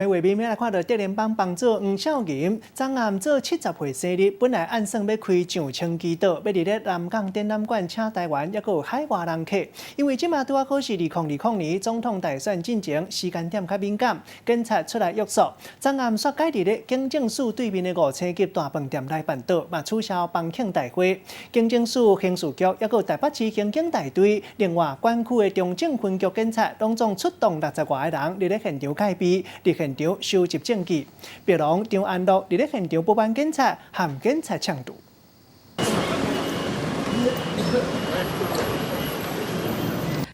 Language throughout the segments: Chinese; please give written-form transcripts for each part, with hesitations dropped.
画面来看到德联邦帮主黄孝银，昨暗做70岁生日，本来按算要开上清基岛，要伫咧南港展览馆请台湾，也有海外人客。因为即马拄啊好是2020年总统大选进前，时间点较敏感，警察出来约束。昨暗煞改伫咧警政署对面的5星级大饭店来办桌，嘛取消帮庆大会。警政署刑事局也有台北市刑警大队，另外管区的中正分局警察拢总出动60外个人，伫咧现场戒备。现场收集证据，别龙张安乐伫咧现场补办警察和警察呛赌。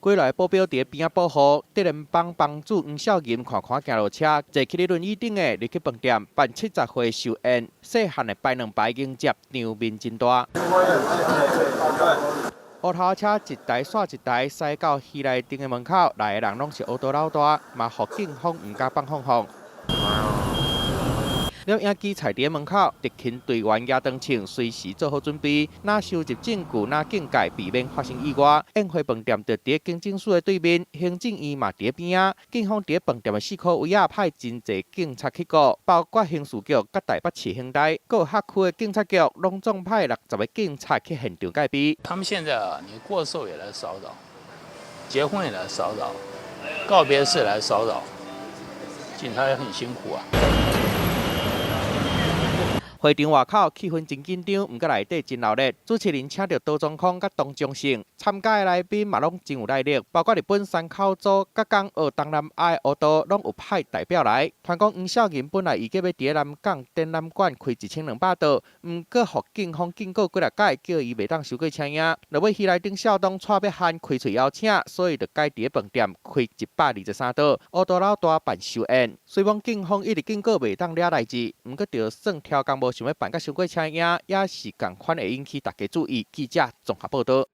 过来保镖伫边仔保护，德联邦帮主黄孝银看行路车，坐起咧轮椅顶的入去饭店办70岁寿宴，细汉的排2排迎接，场面真大。乌头车一台煞一台驶到戏内顶的门口，来的人拢是乌多老大，嘛互警方唔敢放放。了影机踩伫门口，特勤队员也当场随时做好准备，若收集证据，若警戒，避免发生意外。宴会饭店就伫警政署的对面，行政院嘛伫边仔。警方伫饭店的4个位啊派真侪警察去顾，包括刑事局、甲台北市刑大，各辖区的警察局，拢总派60个警察去现场戒备。他们现在啊，你过寿也来骚扰，结婚也来骚扰，告别式来骚扰，警察也很辛苦啊。会场外口气氛真紧张，毋过内底真热闹。主持人请到杜宗康甲董忠胜，参加的来宾嘛拢真有耐力，包括日本山口组、甲港澳东南亚的学徒拢有派代表来。传讲黄孝银本来预计要伫南港展览馆开1200桌，毋过互警方警告几届，叫伊袂当收过请影。落尾戏内顶少东带要喊开喙邀请，所以就改伫饭店开123桌，学徒老大办寿宴。虽讲警方一直警告袂当惹代志，毋过就算超工无想要办甲伤过请影，也是共款会引起大家注意。记者综合报道。